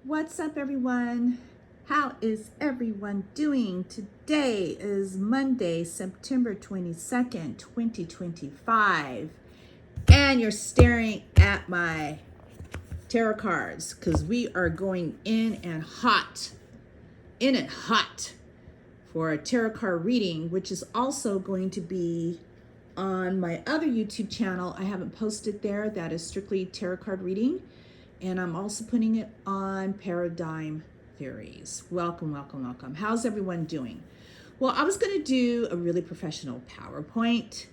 What's up, everyone? How is everyone doing? Today is Monday, September 22nd, 2025. And you're staring at my tarot cards because we are going in and hot for a tarot card reading, which is also going to be on my other YouTube channel. I haven't posted there. That is strictly tarot card reading. And I'm also putting it on Paradigm Theories. Welcome. How's everyone doing? Well, I was going to do a really professional PowerPoint,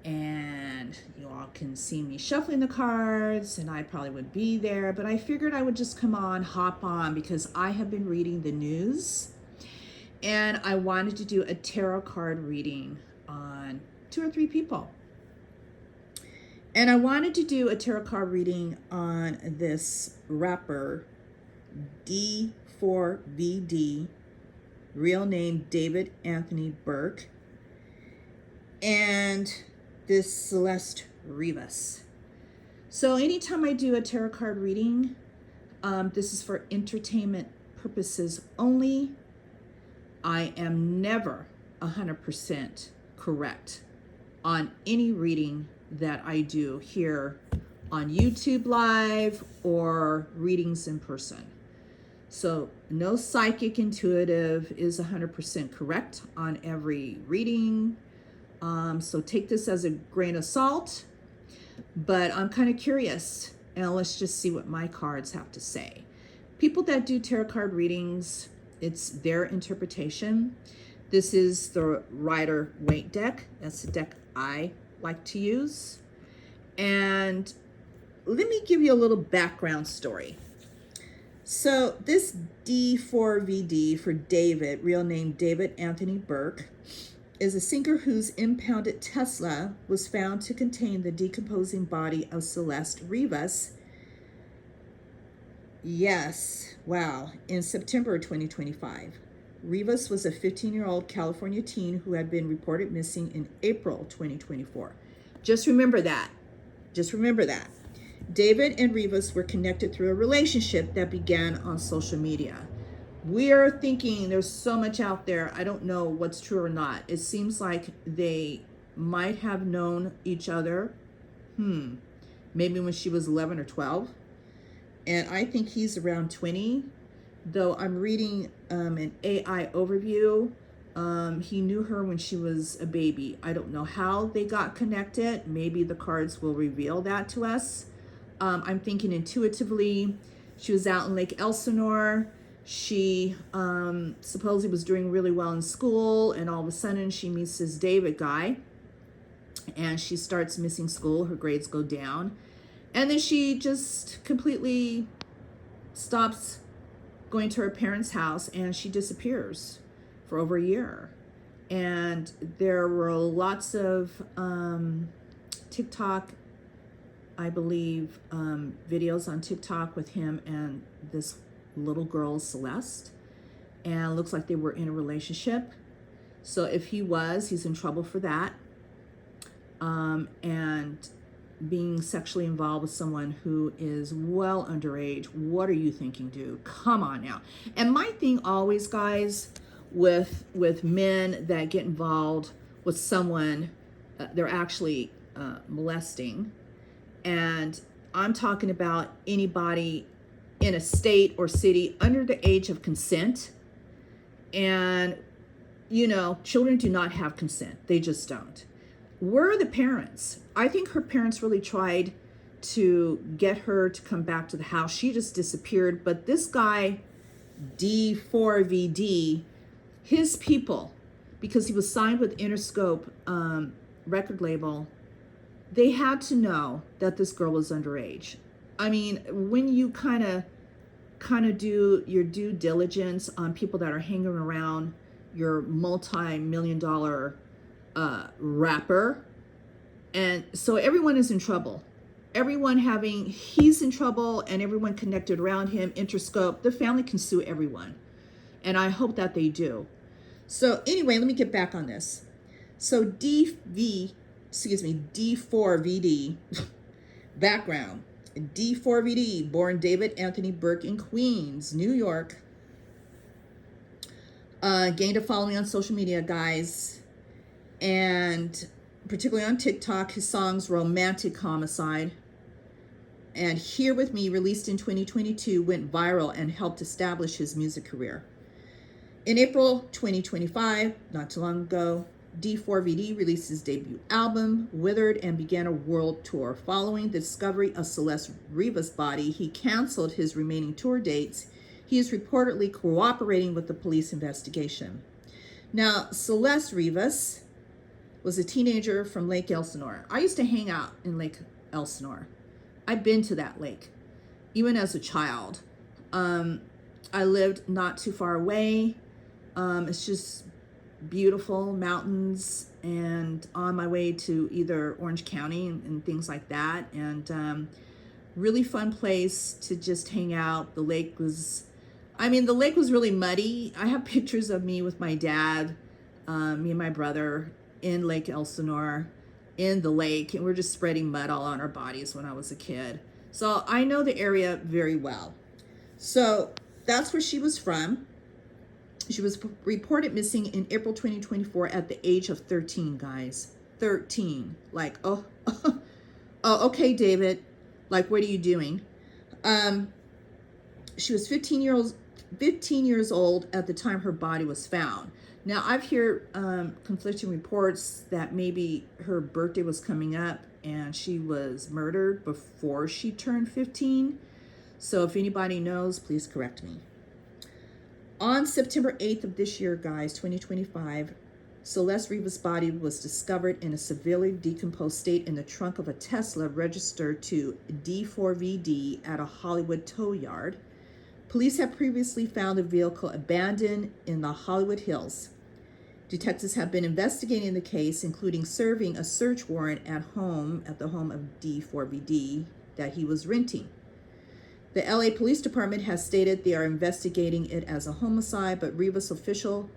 and you all can see me shuffling the cards, and I probably would be there, but I figured I would just hop on, because I have been reading the news, and I wanted to do a tarot card reading on 2 or 3 people. And I wanted to do a tarot card reading on this rapper, D4VD, real name David Anthony Burke, and this Celeste Rivas. So anytime I do a tarot card reading, this is for entertainment purposes only. I am never 100% correct on any reading that I do here on YouTube Live or readings in person. So no psychic intuitive is 100% correct on every reading. So take this as a grain of salt, but I'm kind of curious, and let's just see what my cards have to say. People that do tarot card readings, it's their interpretation. This is the Rider-Waite deck. That's the deck I like to use. And let me give you a little background story. So this D4VD for David, real name David Anthony Burke, is a singer whose impounded Tesla was found to contain the decomposing body of Celeste Rivas. Yes, wow, in September 2025. Rivas was a 15-year-old California teen who had been reported missing in April 2024. Just remember that. David and Rivas were connected through a relationship that began on social media. We're thinking there's so much out there. I don't know what's true or not. It seems like they might have known each other, maybe when she was 11 or 12. And I think he's around 20. Though I'm reading an AI overview, he knew her when she was a baby. I don't know how they got connected. Maybe the cards will reveal that to us. I'm thinking intuitively, she was out in Lake Elsinore. She supposedly was doing really well in school, and all of a sudden she meets this David guy, and she starts missing school. Her grades go down, and then she just completely stops going to her parents' house, and she disappears for over a year. And there were lots of TikTok, I believe, videos on TikTok with him and this little girl, Celeste, and it looks like they were in a relationship. So if he's in trouble for that. And being sexually involved with someone who is well underage. What are you thinking, dude? Come on now. And my thing always, guys, with men that get involved with someone they're actually molesting, and I'm talking about anybody in a state or city under the age of consent. And, children do not have consent. They just don't. We're the parents. I think her parents really tried to get her to come back to the house. She just disappeared. But this guy, D4VD, his people, because he was signed with Interscope record label, they had to know that this girl was underage. I mean, when you kind of do your due diligence on people that are hanging around your multi-million-dollar rapper, and so everyone is in trouble. He's in trouble, and everyone connected around him, Interscope, the family can sue everyone. And I hope that they do. So anyway, let me get back on this. So D4VD background. D4VD, born David Anthony Burke in Queens, New York. Gained a following on social media, guys, and particularly on TikTok. His songs Romantic Homicide and Here With Me, released in 2022, went viral and helped establish his music career. In April 2025, not too long ago, D4VD released his debut album, Withered, and began a world tour. Following the discovery of Celeste Rivas' body, he canceled his remaining tour dates. He is reportedly cooperating with the police investigation. Now, Celeste Rivas was a teenager from Lake Elsinore. I used to hang out in Lake Elsinore. I've been to that lake, even as a child. I lived not too far away. It's just beautiful mountains, and on my way to either Orange County and things like that. And really fun place to just hang out. The lake was really muddy. I have pictures of me with my dad, me and my brother in Lake Elsinore, in the lake, and we're just spreading mud all on our bodies when I was a kid. So I know the area very well. So that's where she was from. She was reported missing in April 2024 at the age of 13, guys. 13. Like, oh, okay, David. Like, what are you doing? She was 15 years old at the time her body was found. Now, I've heard conflicting reports that maybe her birthday was coming up and she was murdered before she turned 15. So if anybody knows, please correct me. On September 8th of this year, guys, 2025, Celeste Rivas' body was discovered in a severely decomposed state in the trunk of a Tesla registered to D4VD at a Hollywood tow yard. Police had previously found the vehicle abandoned in the Hollywood Hills. Detectives have been investigating the case, including serving a search warrant at the home of D4VD that he was renting. The LA Police Department has stated they are investigating it as a homicide, but Rivas' official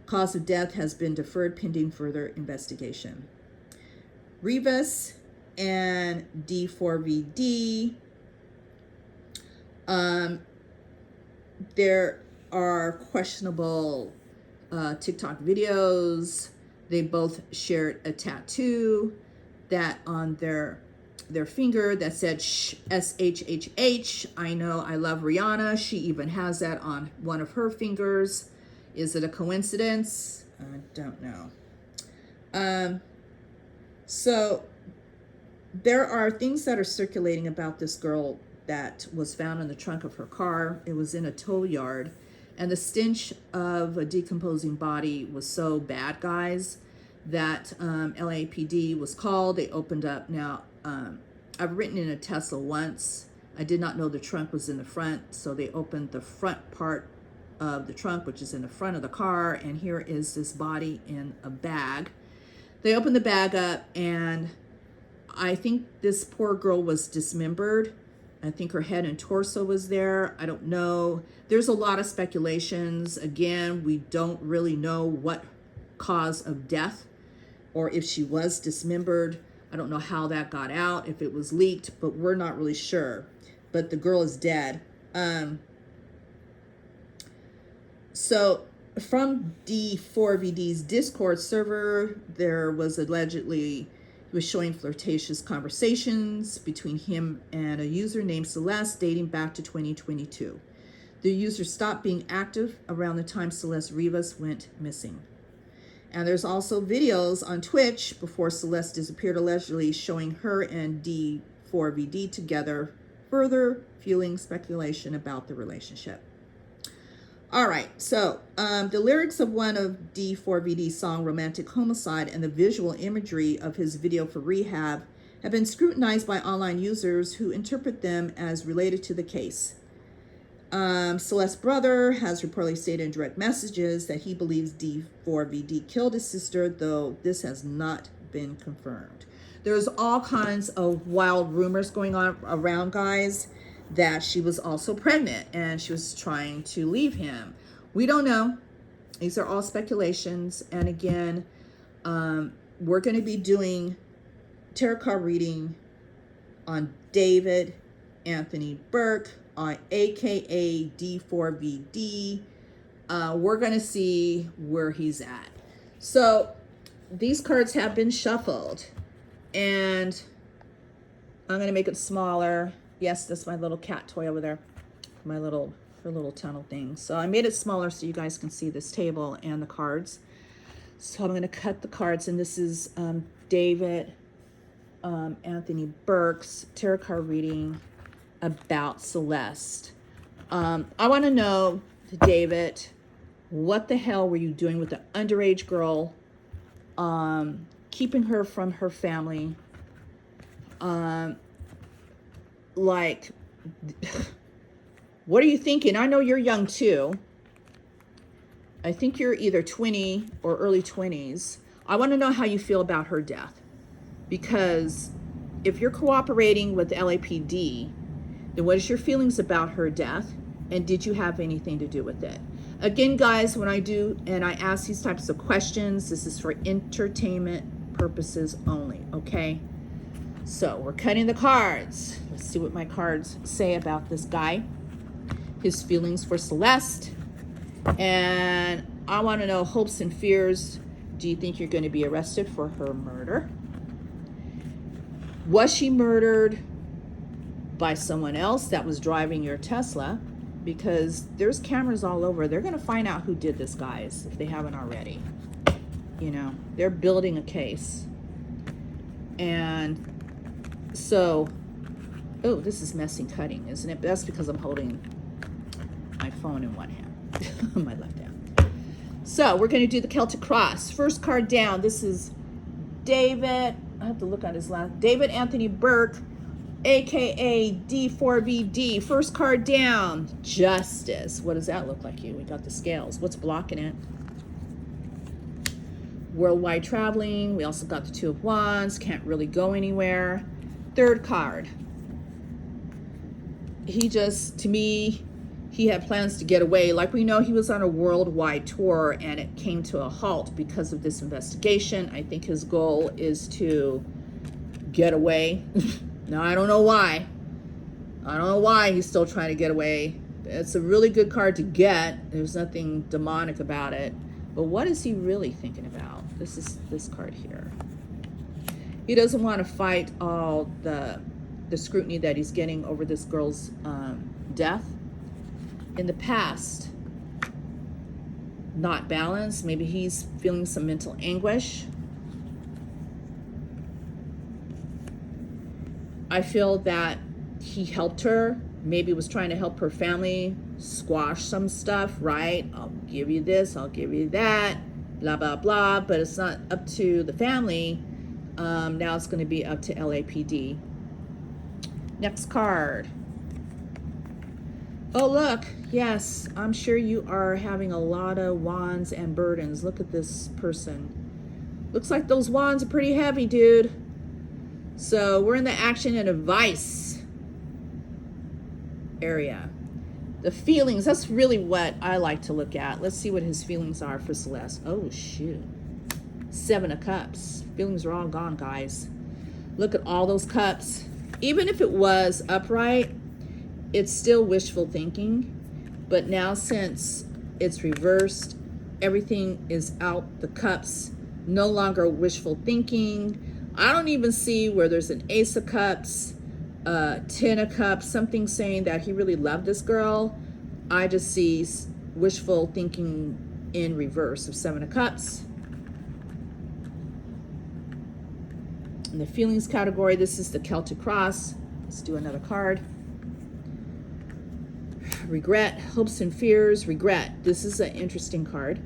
cause of death has been deferred pending further investigation. Rivas and D4VD, there are questionable TikTok videos. They both shared a tattoo that on their finger that said SHHH. I know I love Rihanna. She even has that on one of her fingers. Is it a coincidence? I don't know. So there are things that are circulating about this girl that was found in the trunk of her car. It was in a tow yard, and the stench of a decomposing body was so bad, guys, that LAPD was called. They opened up. Now, I've ridden in a Tesla once. I did not know the trunk was in the front, so they opened the front part of the trunk, which is in the front of the car, and here is this body in a bag. They opened the bag up, and I think this poor girl was dismembered. I think her head and torso was there. I don't know. There's a lot of speculations. Again, we don't really know what cause of death or if she was dismembered. I don't know how that got out, if it was leaked, but we're not really sure. But the girl is dead. So from D4VD's Discord server, there was allegedly, he was showing flirtatious conversations between him and a user named Celeste dating back to 2022. The user stopped being active around the time Celeste Rivas went missing. And there's also videos on Twitch before Celeste disappeared, allegedly showing her and D4VD together, further fueling speculation about the relationship. All right, so the lyrics of one of D4VD's song, Romantic Homicide, and the visual imagery of his video for Rehab have been scrutinized by online users who interpret them as related to the case. Celeste's brother has reportedly stated in direct messages that he believes D4VD killed his sister, though this has not been confirmed. There's all kinds of wild rumors going on around, guys, that she was also pregnant and she was trying to leave him. We don't know. These are all speculations. And again, we're going to be doing tarot card reading on David Anthony Burke, aka D4VD. We're going to see where he's at. So these cards have been shuffled, and I'm going to make it smaller. Yes, that's my little cat toy over there, her little tunnel thing. So I made it smaller so you guys can see this table and the cards. So I'm going to cut the cards, and this is David Anthony Burke's tarot card reading about Celeste. I want to know, David, what the hell were you doing with the underage girl, keeping her from her family? Like, what are you thinking? I know you're young too. I think you're either 20 or early 20s. I want to know how you feel about her death. Because if you're cooperating with the LAPD, then what is your feelings about her death? And did you have anything to do with it? Again, guys, when I do and I ask these types of questions, this is for entertainment purposes only, okay? So we're cutting the cards. Let's see what my cards say about this guy. His feelings for Celeste. And I want to know hopes and fears. Do you think you're going to be arrested for her murder? Was she murdered by someone else that was driving your Tesla? Because there's cameras all over. They're going to find out who did this, guys, if they haven't already. You know, they're building a case. And so, oh, this is messy cutting, isn't it? But that's because I'm holding my phone in one hand. My left hand. So we're going to do the Celtic Cross. First card down. This is David. I have to look at his last. David Anthony Burke, aka D4VD. First card down. Justice. What does that look like? We got the scales. What's blocking it? Worldwide traveling. We also got the Two of Wands. Can't really go anywhere. Third card. He just, to me, he had plans to get away. Like we know, he was on a worldwide tour and it came to a halt because of this investigation. I think his goal is to get away. Now, I don't know why. I don't know why he's still trying to get away. It's a really good card to get. There's nothing demonic about it. But what is he really thinking about? This is this card here. He doesn't want to fight all the scrutiny that he's getting over this girl's death. In the past, not balanced. Maybe he's feeling some mental anguish. I feel that he helped her, maybe was trying to help her family squash some stuff, right? I'll give you this, I'll give you that, blah, blah, blah, but it's not up to the family. Now it's going to be up to LAPD. Next card. Oh, look, yes, I'm sure you are having a lot of wands and burdens. Look at this person. Looks like those wands are pretty heavy, dude. So we're in the action and advice area. The feelings, that's really what I like to look at. Let's see what his feelings are for Celeste. Oh, shoot. 7 of Cups. Feelings are all gone, guys. Look at all those cups. Even if it was upright, it's still wishful thinking. But now since it's reversed, everything is out the cups. No longer wishful thinking. I don't even see where there's an Ace of Cups, 10 of Cups, something saying that he really loved this girl. I just see wishful thinking in reverse of 7 of Cups. In the feelings category, this is the Celtic Cross. Let's do another card. Regret, hopes and fears, regret. This is an interesting card.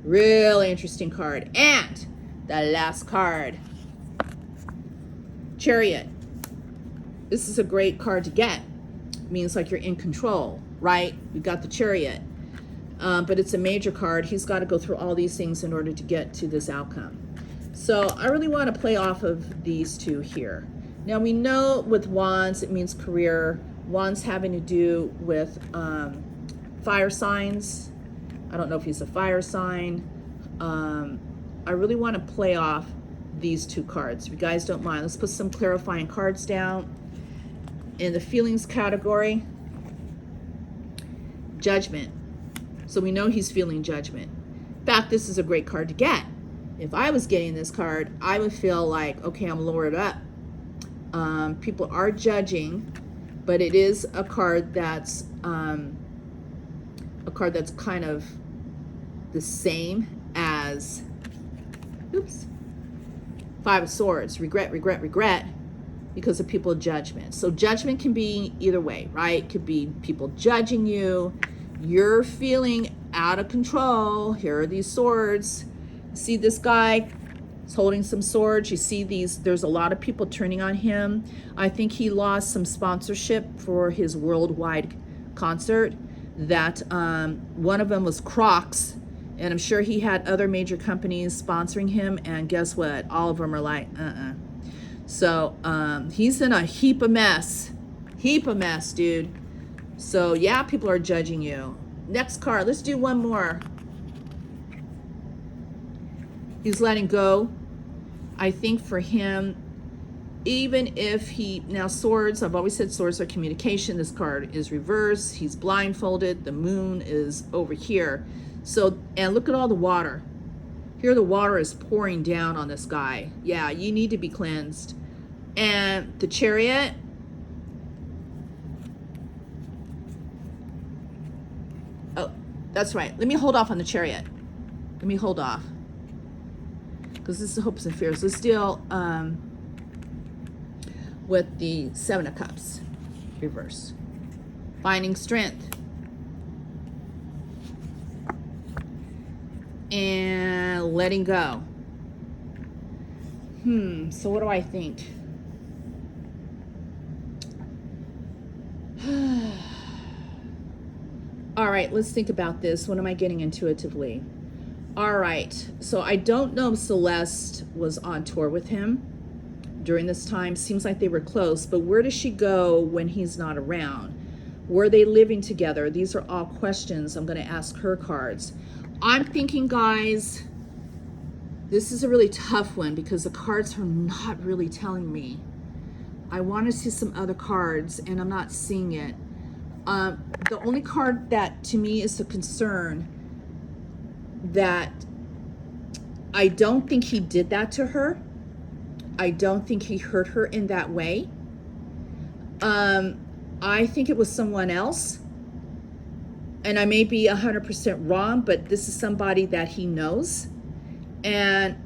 Really interesting card. And the last card. Chariot. This is a great card to get. It means like you're in control, right? We got the Chariot. But it's a major card. He's got to go through all these things in order to get to this outcome. So I really want to play off of these two here. Now we know with Wands, it means career. Wands having to do with fire signs. I don't know if he's a fire sign. I really want to play off these two cards. If you guys don't mind, let's put some clarifying cards down. in the feelings category, Judgment. So we know he's feeling judgment. In fact, this is a great card to get. If I was getting this card, I would feel like, okay, I'm lowered up. People are judging, but it is a card that's kind of the same as, oops, Five of Swords, regret, regret, regret, because of people judgment. So judgment can be either way, right? It could be people judging you. You're feeling out of control. Here are these swords. See this guy is holding some swords. You see these, there's a lot of people turning on him. I think he lost some sponsorship for his worldwide concert. That one of them was Crocs, and I'm sure he had other major companies sponsoring him, and guess what? All of them are like, So he's in a heap of mess, dude. So yeah, people are judging you. Next card, let's do one more. He's letting go. I think for him, even if he, now swords, I've always said swords are communication. This card is reversed. He's blindfolded. The moon is over here. So, and look at all the water. Here the water is pouring down on this guy. Yeah, you need to be cleansed. And the Chariot. Oh, that's right. Let me hold off on the Chariot. Let me hold off. Because this is hopes and fears. Let's deal with the Seven of Cups. Reverse. Finding strength. And letting go. So what do I think? All right, let's think about this. What am I getting intuitively? All right, so I don't know if Celeste was on tour with him during this time. Seems like they were close, but where does she go when he's not around? Were they living together? These are all questions I'm going to ask her cards. I'm thinking, guys, this is a really tough one because the cards are not really telling me. I want to see some other cards, and I'm not seeing it. The only card that to me is a concern, that I don't think he did that to her. I don't think he hurt her in that way. I think it was someone else. And I may be 100% wrong, but this is somebody that he knows. And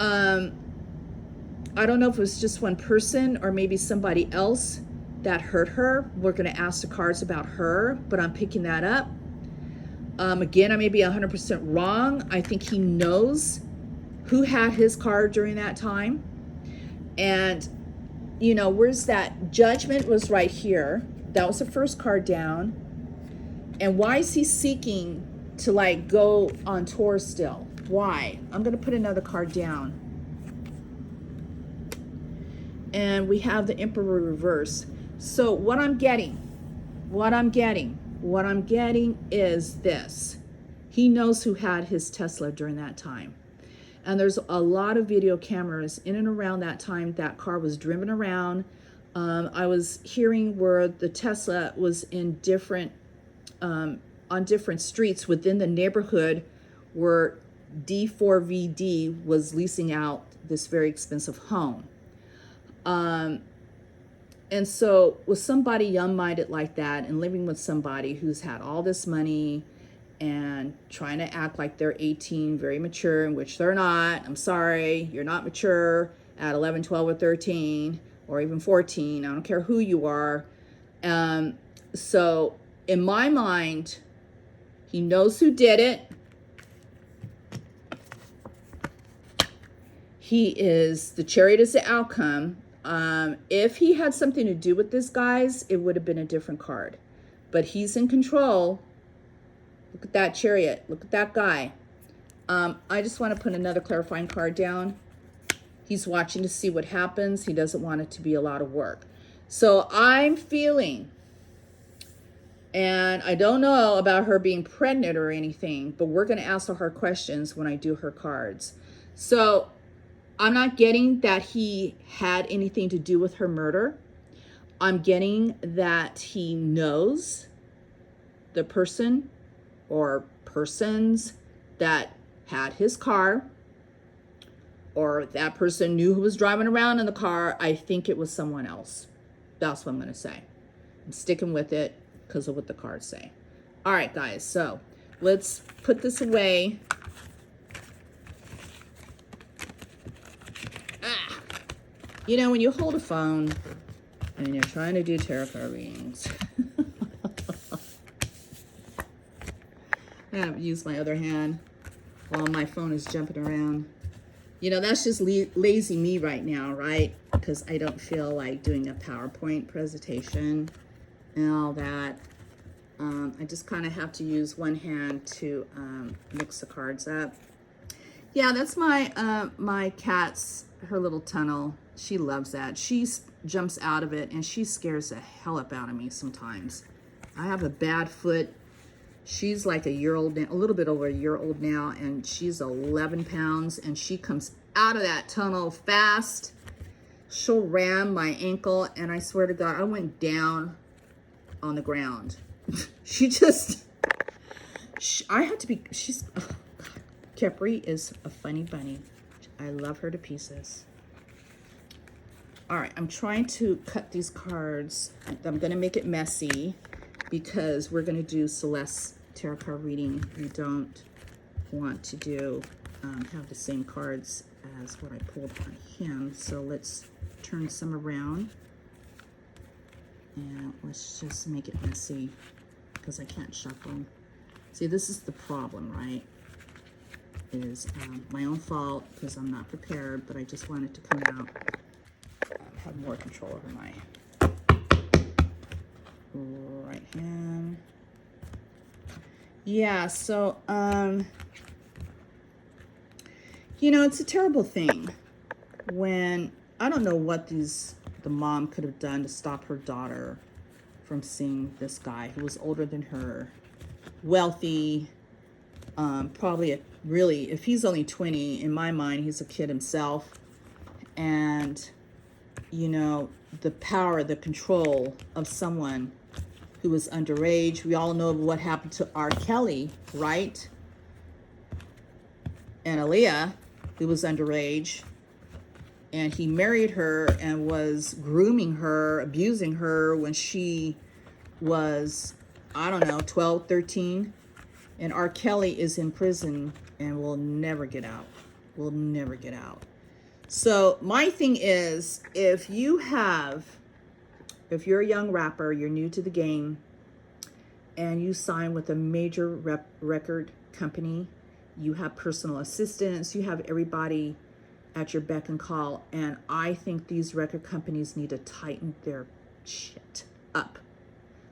I don't know if it was just one person or maybe somebody else that hurt her. We're going to ask the cards about her, but I'm picking that up. Again, I may be 100% wrong. I think he knows who had his card during that time. And, you know, where's that? Judgment was right here. That was the first card down. And why is he seeking to like go on tour still? Why? I'm going to put another card down. And we have the Emperor reverse. So what I'm getting is this. He knows who had his Tesla during that time. And there's a lot of video cameras in and around that time that car was driven around. I was hearing where the Tesla was in different, on different streets within the neighborhood where D4VD was leasing out this very expensive home. And so with somebody young-minded like that and living with somebody who's had all this money and trying to act like they're 18, very mature, in which they're not. I'm sorry, you're not mature at 11, 12, or 13, or even 14. I don't care who you are. So in my mind, he knows who did it. The Chariot is the outcome. If he had something to do with this, guys, it would have been a different card. But he's in control. Look at that Chariot. Look at that guy. I just want to put another clarifying card down. He's watching to see what happens. He doesn't want it to be a lot of work. So I'm feeling, and I don't know about her being pregnant or anything, but we're going to ask her questions when I do her cards. So I'm not getting that he had anything to do with her murder. I'm getting that he knows the person or persons that had his car, or that person knew who was driving around in the car. I think it was someone else. That's what I'm going to say. I'm sticking with it because of what the cards say. All right, guys, so let's put this away. You know, when you hold a phone and you're trying to do tarot card readings, I have to use my other hand while my phone is jumping around. You know, that's just lazy me right now, right? Because I don't feel like doing a PowerPoint presentation and all that. I just kind of have to use one hand to mix the cards up. Yeah, that's my my cat's, her little tunnel. She loves that. She jumps out of it and she scares the hell up out of me sometimes. I have a bad foot. She's like a year old now, a little bit over a year old now, and she's 11 pounds, and she comes out of that tunnel fast. She'll ram my ankle, and I swear to God, I went down on the ground. She just, I had to be, she's, oh God. Capri is a funny bunny. I love her to pieces. All right, I'm trying to cut these cards. I'm gonna make it messy because we're gonna do Celeste tarot card reading. We don't want to do, have the same cards as what I pulled on him. So let's turn some around and let's just make it messy because I can't shuffle. See, this is the problem, right? Is my own fault because I'm not prepared, but I just want it to come out. Have more control over my right hand. Yeah, so you know, it's a terrible thing when, I don't know what the mom could have done to stop her daughter from seeing this guy who was older than her, wealthy, probably really, if he's only 20, in my mind, he's a kid himself. And, you know, the power, the control of someone who was underage. We all know what happened to R. Kelly, right? And Aaliyah, who was underage. And he married her and was grooming her, abusing her when she was, I don't know, 12, 13. And R. Kelly is in prison and will never get out. Will never get out. So my thing is, if you're a young rapper, you're new to the game, and you sign with a major record company, you have personal assistants, you have everybody at your beck and call, and I think these record companies need to tighten their shit up.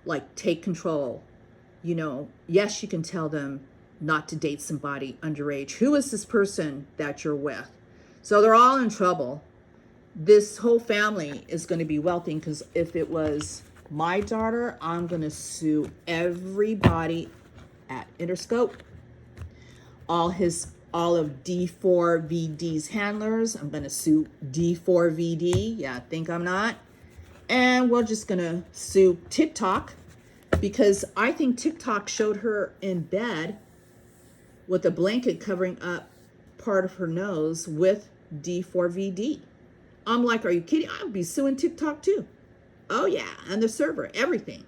Like, take control. You know, yes, you can tell them not to date somebody underage. Who is this person that you're with? So they're all in trouble. This whole family is going to be wealthy, because if it was my daughter, I'm going to sue everybody at Interscope, all of D4VD's handlers. I'm going to sue D4VD. Yeah, think I'm not. And we're just going to sue TikTok, because I think TikTok showed her in bed with a blanket covering up part of her nose with D4VD. I'm like, are you kidding? I would be suing TikTok too. Oh yeah, and the server, everything,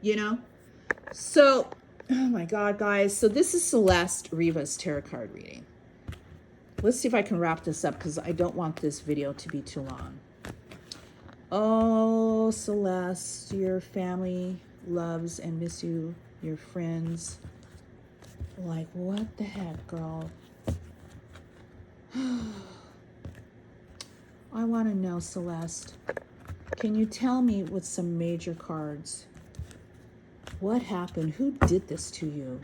you know? So, oh my God, guys. So this is Celeste Rivas tarot card reading. Let's see if I can wrap this up, because I don't want this video to be too long. Oh, Celeste, your family loves and miss you, your friends. Like, what the heck, girl? I want to know, Celeste. Can you tell me with some major cards? What happened? Who did this to you?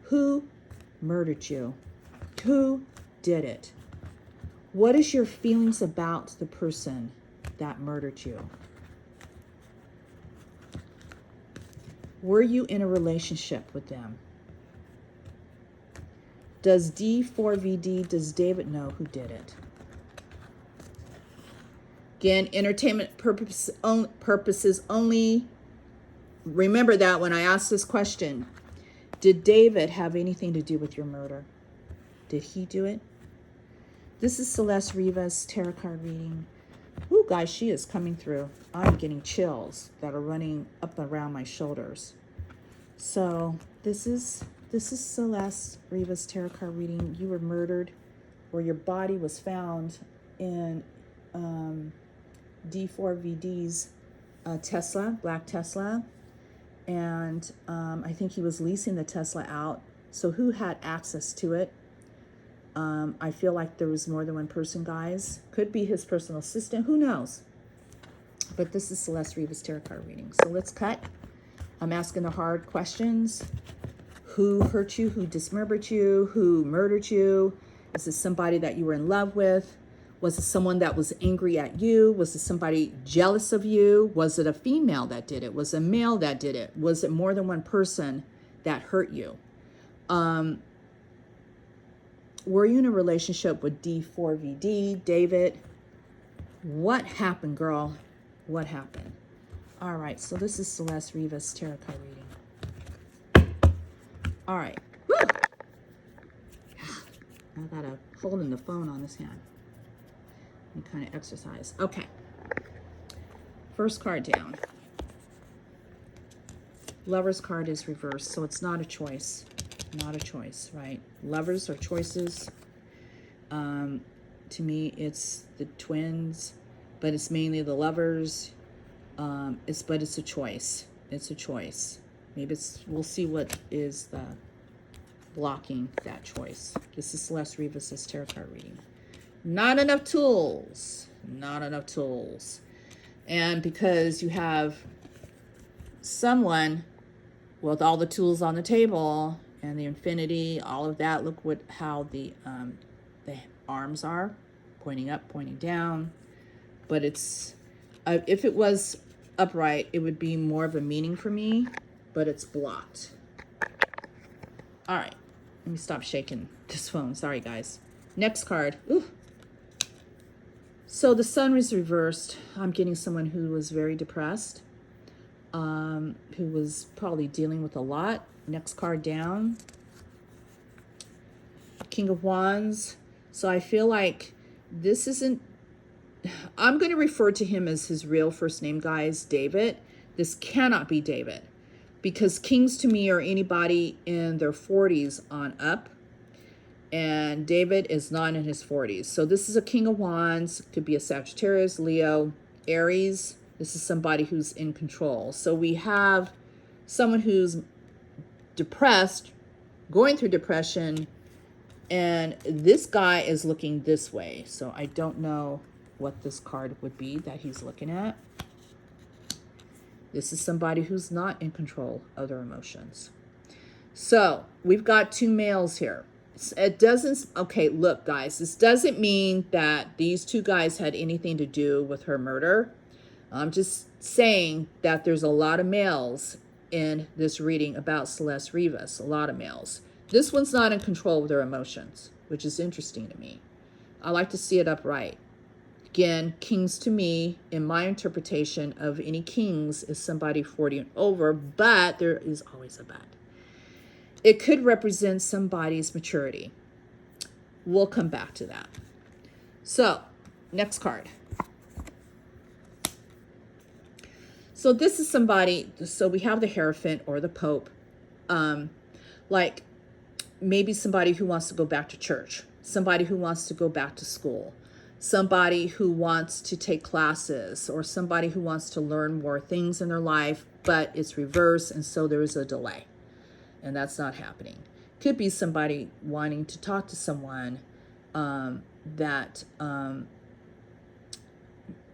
Who murdered you? Who did it? What is your feelings about the person that murdered you? Were you in a relationship with them? Does D4VD, does David know who did it? Again, entertainment purposes only. Remember that when I asked this question, did David have anything to do with your murder? Did he do it? This is Celeste Rivas tarot card reading. Ooh, guys, she is coming through. I'm getting chills that are running up around my shoulders. So this is Celeste Rivas tarot card reading. You were murdered, or your body was found in D4VD's Tesla, black Tesla. And I think he was leasing the Tesla out. So who had access to it? I feel like there was more than one person, guys. Could be his personal assistant. Who knows? But this is Celeste Rivas tarot card reading. So let's cut. I'm asking the hard questions. Who hurt you? Who dismembered you? Who murdered you? Is this somebody that you were in love with? Was it someone that was angry at you? Was it somebody jealous of you? Was it a female that did it? Was it a male that did it? Was it more than one person that hurt you? Were you in a relationship with D4VD, David? What happened, girl? What happened? All right, so this is Celeste Rivas tarot card reading. All right. Woo! I got a holding the phone on this hand. And kind of exercise. Okay. First card down. Lover's card is reversed, so it's not a choice. Not a choice, right? Lovers are choices. To me, it's the twins, but it's mainly the lovers. But it's a choice. It's a choice. Maybe we'll see what is the blocking that choice. This is Celeste Rivas' tarot card reading. Not enough tools. Not enough tools. And because you have someone with all the tools on the table and the infinity, all of that, look how the arms are pointing up, pointing down. But it's, if it was upright, it would be more of a meaning for me, but it's blocked. All right, let me stop shaking this phone. Sorry, guys. Next card. Ooh. So the sun was reversed. I'm getting someone who was very depressed, who was probably dealing with a lot. Next card down. King of Wands. So I feel like this isn't, I'm going to refer to him as his real first name, guys, David. This cannot be David, because kings to me are anybody in their 40s on up. And David is not in his 40s. So this is a King of Wands. Could be a Sagittarius, Leo, Aries. This is somebody who's in control. So we have someone who's depressed, going through depression, and this guy is looking this way. So I don't know what this card would be that he's looking at. This is somebody who's not in control of their emotions. So we've got two males here. It doesn't, okay, look, guys, this doesn't mean that these two guys had anything to do with her murder. I'm just saying that there's a lot of males in this reading about Celeste Rivas, a lot of males. This one's not in control of their emotions, which is interesting to me. I like to see it upright. Again, kings to me, in my interpretation of any kings, is somebody 40 and over, but there is always a but. It could represent somebody's maturity. We'll come back to that. So, next card. So this is somebody, so we have the Hierophant or the Pope, like maybe somebody who wants to go back to church, somebody who wants to go back to school, somebody who wants to take classes, or somebody who wants to learn more things in their life, but it's reversed, and so there is a delay. And that's not happening. Could be somebody wanting to talk to someone that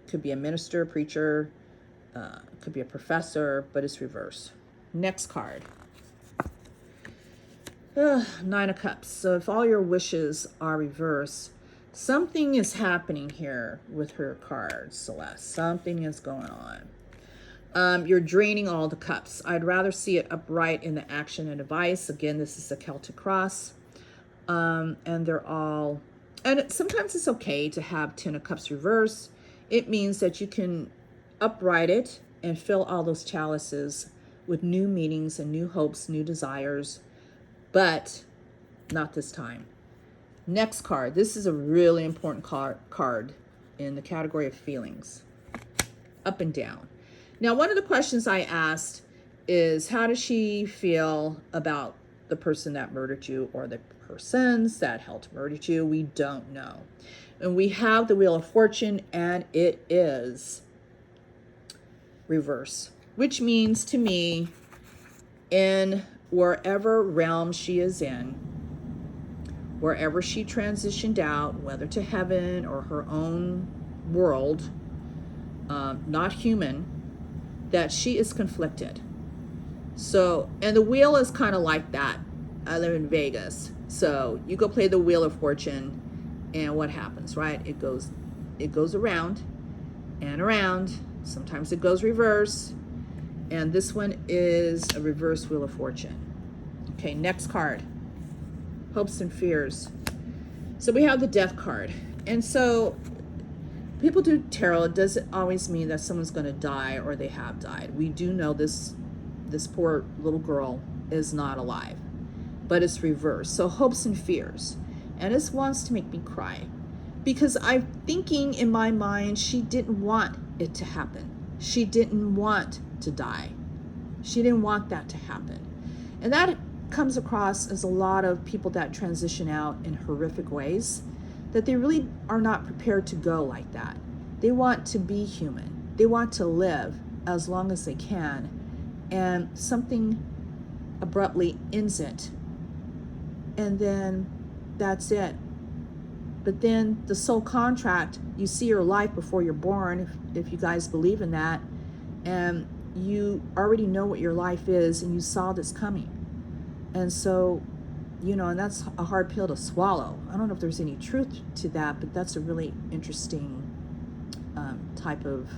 could be a minister, preacher, could be a professor, but it's reversed. Next card. Nine of Cups. So if all your wishes are reversed, something is happening here with her card, Celeste. Something is going on. You're draining all the cups. I'd rather see it upright in the action and device. Again, this is a Celtic cross. And they're all, and sometimes it's okay to have 10 of Cups reversed. It means that you can upright it and fill all those chalices with new meanings and new hopes, new desires, but not this time. Next card. This is a really important card in the category of feelings. Up and down. Now, one of the questions I asked is, how does she feel about the person that murdered you or the persons that helped murder you? We don't know. And we have the Wheel of Fortune, and it is reverse, which means to me, in wherever realm she is in, wherever she transitioned out, whether to heaven or her own world, not human, that she is conflicted. So, and the wheel is kind of like that. I live in Vegas. So you go play the Wheel of Fortune, and what happens, right? It goes around and around. Sometimes it goes reverse. And this one is a reverse Wheel of Fortune. Okay, next card. Hopes and fears. So we have the Death card. And so people do tarot. It doesn't always mean that someone's going to die or they have died. We do know this poor little girl is not alive, but it's reversed. So hopes and fears. And this wants to make me cry because I'm thinking in my mind, she didn't want it to happen. She didn't want to die. She didn't want that to happen. And that comes across as a lot of people that transition out in horrific ways, that they really are not prepared to go like that. They want to be human. They want to live as long as they can, and something abruptly ends it. And then that's it. But then the soul contract, you see your life before you're born, if you guys believe in that, and you already know what your life is, and you saw this coming. And so, you know, and that's a hard pill to swallow. I don't know if there's any truth to that, but that's a really interesting type of,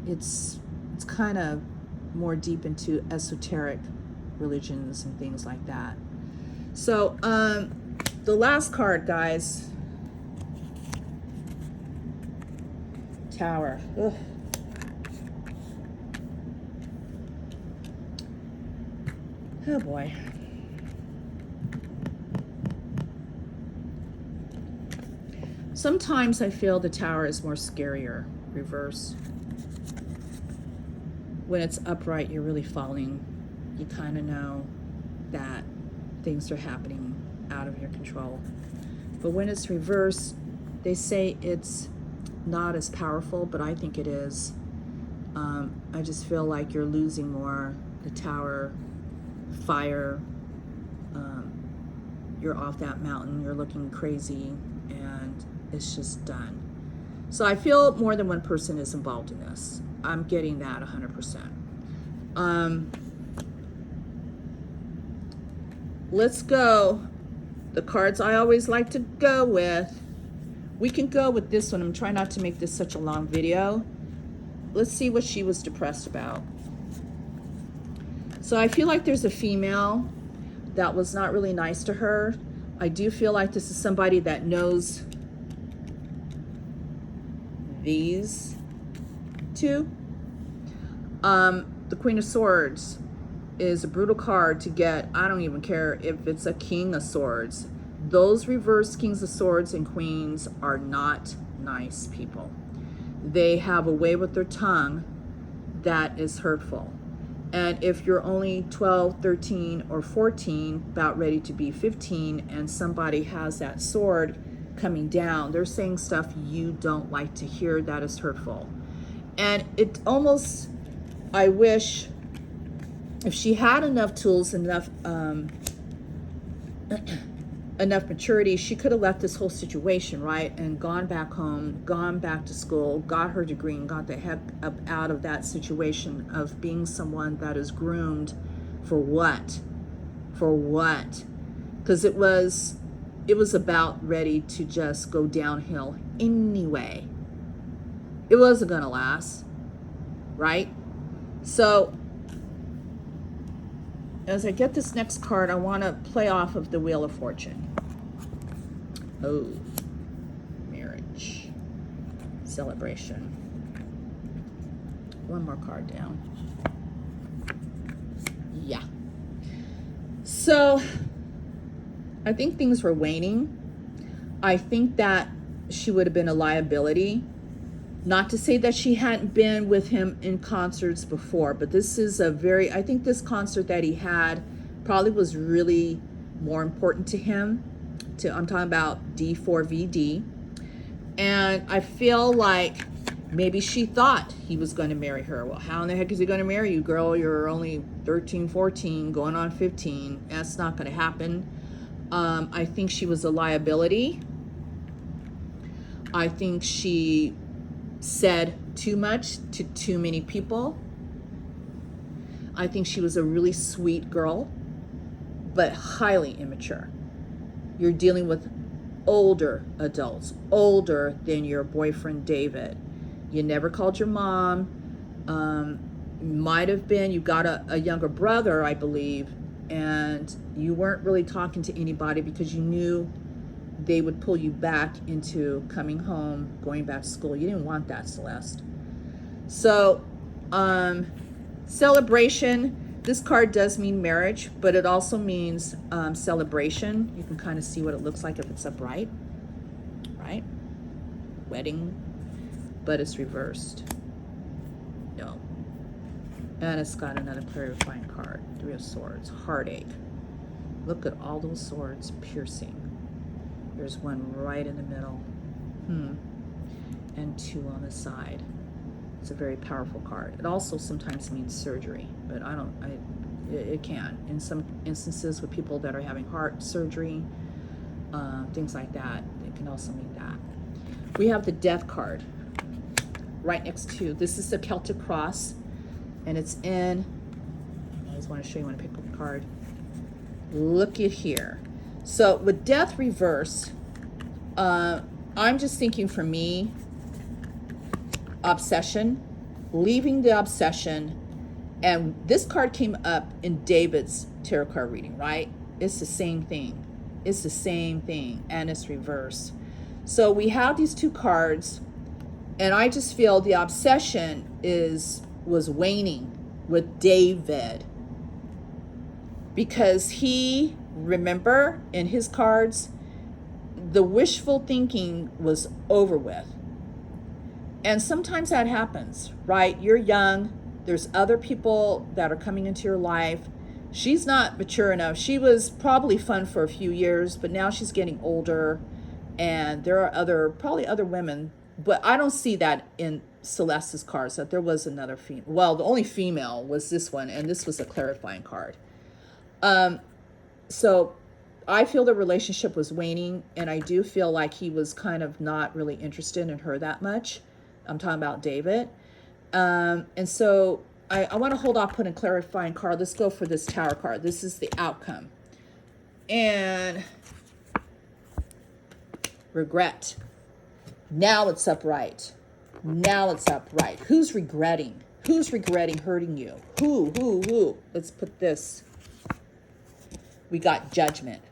it's kind of more deep into esoteric religions and things like that. So the last card, guys, Tower. Ugh. Oh boy. Sometimes I feel the Tower is more scarier, reverse. When it's upright, you're really falling. You kind of know that things are happening out of your control. But when it's reversed, they say it's not as powerful, but I think it is. I just feel like you're losing more. The Tower, fire, you're off that mountain, you're looking crazy, and it's just done. So I feel more than one person is involved in this. I'm getting that 100%. Let's go. The cards I always like to go with. We can go with this one. I'm trying not to make this such a long video. Let's see what she was depressed about. So I feel like there's a female that was not really nice to her. I do feel like this is somebody that knows these two. The Queen of Swords is a brutal card to get. I don't even care if it's a King of Swords. Those reverse Kings of Swords and Queens are not nice people. They have a way with their tongue that is hurtful. And if you're only 12, 13, or 14, about ready to be 15, and somebody has that sword coming down, they're saying stuff you don't like to hear that is hurtful. And it almost, I wish, if she had enough tools, enough maturity, she could have left this whole situation, right, and gone back home, gone back to school, got her degree, and got the heck up out of that situation of being someone that is groomed for what? For what? Because it was about ready to just go downhill anyway. It wasn't going to last, right? So as I get this next card, I want to play off of the Wheel of Fortune. Oh, marriage. Celebration. One more card down. Yeah. So I think things were waning. I think that she would have been a liability. Not to say that she hadn't been with him in concerts before, but this is I think this concert that he had probably was really more important to him. I'm talking about D4VD. And I feel like maybe she thought he was going to marry her. Well, how in the heck is he going to marry you, girl? You're only 13, 14, going on 15. That's not going to happen. I think she was a liability. I think she said too much to too many people. I think she was a really sweet girl, but highly immature. You're dealing with older adults, older than your boyfriend David. You never called your mom. Might have been you got a younger brother, I believe, and you weren't really talking to anybody because you knew they would pull you back into coming home, going back to school. You didn't want that, Celeste. So, celebration. This card does mean marriage, but it also means celebration. You can kind of see what it looks like if it's upright, right? Wedding, but it's reversed. No. And it's got another clarifying card. 3 of Swords, heartache. Look at all those swords piercing. There's one right in the middle. And 2 on the side. It's a very powerful card. It also sometimes means surgery, but it can. In some instances with people that are having heart surgery, things like that, it can also mean that. We have the Death card right next to, this is the Celtic cross, and it's in, I just want to show you when I pick up the card. Look at here. So with Death reverse, I'm just thinking for me, obsession, leaving the obsession. And this card came up in David's tarot card reading, right? It's the same thing. It's the same thing, and it's reversed. So we have these 2 cards, and I just feel the obsession was waning with David, because he, remember, in his cards, the wishful thinking was over with. And sometimes that happens, right? You're young. There's other people that are coming into your life. She's not mature enough. She was probably fun for a few years, but now she's getting older. And there are probably other women, but I don't see that in Celeste's cards, that there was another female. Well, the only female was this one, and this was a clarifying card. So I feel the relationship was waning, and I do feel like he was kind of not really interested in her that much. I'm talking about David. And so I want to hold off putting a clarifying card. Let's go for this Tower card. This is the outcome. And regret. Now it's upright. Now it's upright. Who's regretting? Who's regretting hurting you? Who? Let's put this. We got Judgment.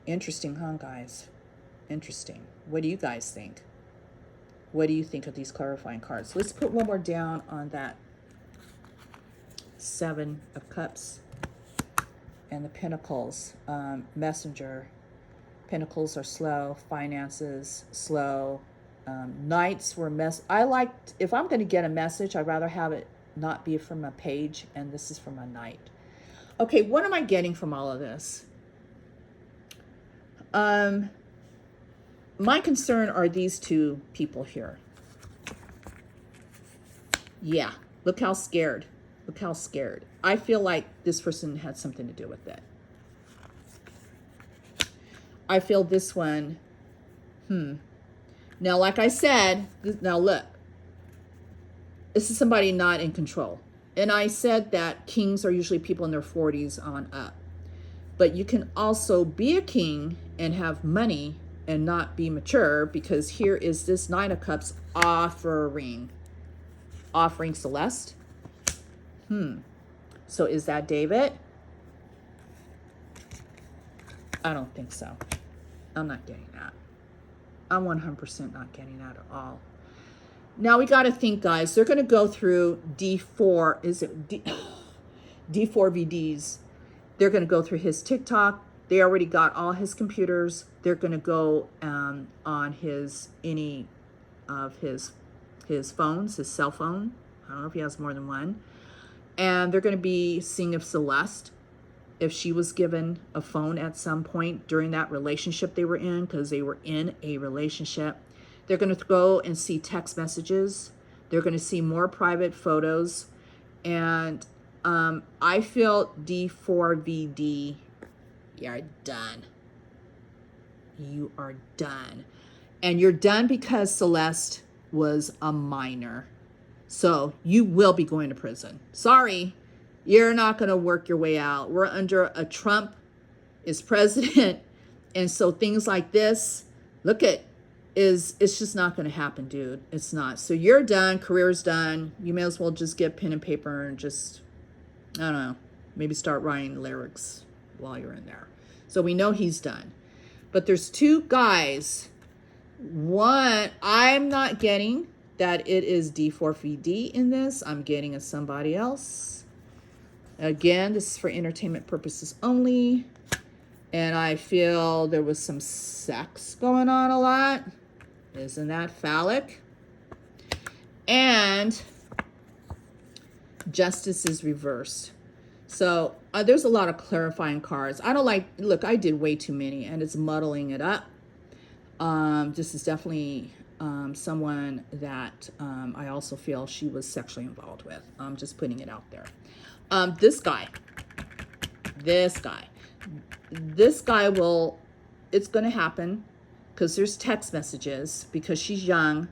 Interesting, huh, guys? Interesting. What do you guys think? What do you think of these clarifying cards? Let's put one more down on that 7 of Cups and the Pentacles. Messenger. Pentacles are slow. Finances, slow. Knights were if I'm going to get a message, I'd rather have it not be from a page, and this is from a knight. Okay, what am I getting from all of this? My concern are these 2 people here. Yeah, look how scared. Look how scared. I feel like this person had something to do with it. I feel this one, Now, like I said, now look. This is somebody not in control. And I said that kings are usually people in their 40s on up. But you can also be a king and have money and not be mature, because here is this 9 of Cups offering Celeste. So is that David? I don't think so. I'm not getting that. I'm 100% not getting that at all. Now we got to think, guys. They're going to go through D4. Is it D4VDs? They're going to go through his TikTok. They already got all his computers. They're going to go on any of his phones, his cell phone. I don't know if he has more than one. And they're going to be seeing if Celeste, if she was given a phone at some point during that relationship they were in, because they were in a relationship. They're going to go and see text messages. They're going to see more private photos. And I feel D4VD, you're done. You are done. And you're done because Celeste was a minor. So you will be going to prison. Sorry, you're not going to work your way out. We're under a Trump is president. And so things like this, it's just not going to happen, dude. It's not. So you're done. Career's done. You may as well just get pen and paper and just, I don't know, maybe start writing lyrics while you're in there. So we know he's done. But there's two guys. One, I'm not getting that it is D4VD in this. I'm getting a somebody else. Again, this is for entertainment purposes only. And I feel there was some sex going on a lot. Isn't that phallic? And justice is reversed. So there's a lot of clarifying cards. I don't like, look, I did way too many and it's muddling it up. This is definitely someone that I also feel she was sexually involved with. I'm just putting it out there. This guy will, it's going to happen because there's text messages because she's young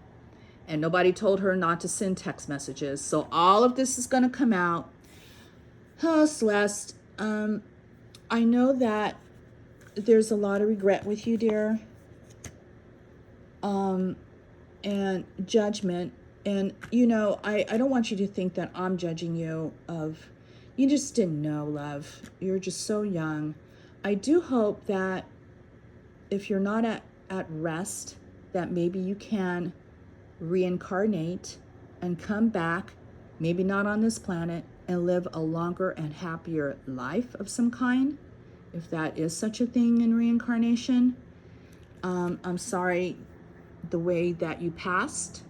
and nobody told her not to send text messages. So all of this is going to come out. Oh, Celeste, I know that there's a lot of regret with you, dear. And judgment. And, you know, I don't want you to think that I'm judging you you just didn't know, love. You're just so young. I do hope that if you're not at rest, that maybe you can reincarnate and come back, maybe not on this planet, and live a longer and happier life of some kind, if that is such a thing in reincarnation. I'm sorry the way that you passed,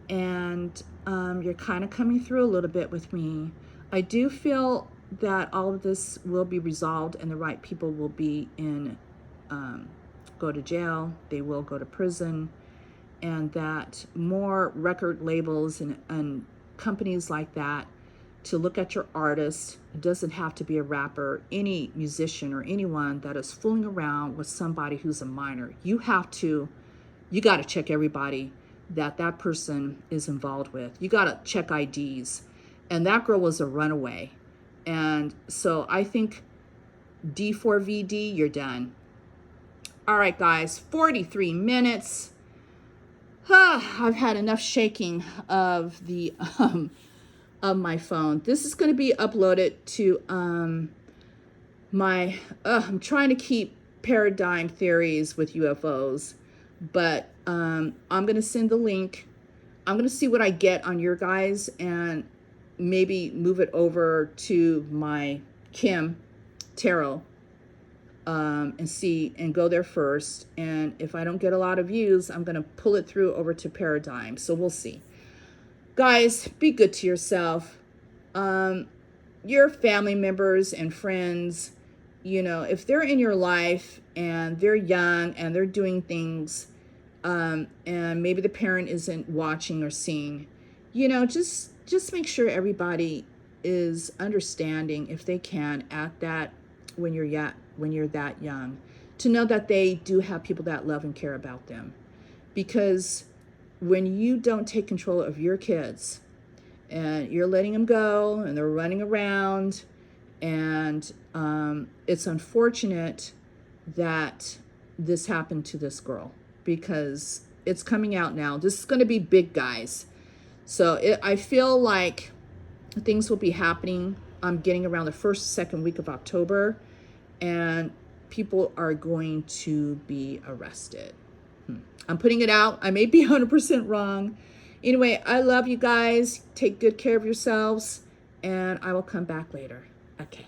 and you're kind of coming through a little bit with me. I do feel that all of this will be resolved and the right people will be go to jail, they will go to prison, and that more record labels and companies like that to look at your artist. It doesn't have to be a rapper, any musician or anyone that is fooling around with somebody who's a minor. You got to check everybody that person is involved with. You got to check IDs. And that girl was a runaway. And so I think D4VD, you're done. All right, guys, 43 minutes. I've had enough shaking of the of my phone. This is going to be uploaded to my I'm trying to keep paradigm theories with UFOs, but I'm going to send the link. I'm going to see what I get on your guys and maybe move it over to my Kim Tarot and see and go there first. And if I don't get a lot of views, I'm going to pull it through over to Paradigm. So we'll see. Guys, be good to yourself. Your family members and friends, you know, if they're in your life and they're young and they're doing things and maybe the parent isn't watching or seeing, you know, just make sure everybody is understanding if they can at that when you're that young, to know that they do have people that love and care about them. Because when you don't take control of your kids and you're letting them go and they're running around, and it's unfortunate that this happened to this girl, because it's coming out now. This is going to be big, guys. So I feel like things will be happening. I'm getting around the first, second week of October, and people are going to be arrested. I'm putting it out. I may be 100% wrong. Anyway, I love you guys. Take good care of yourselves, and I will come back later. Okay.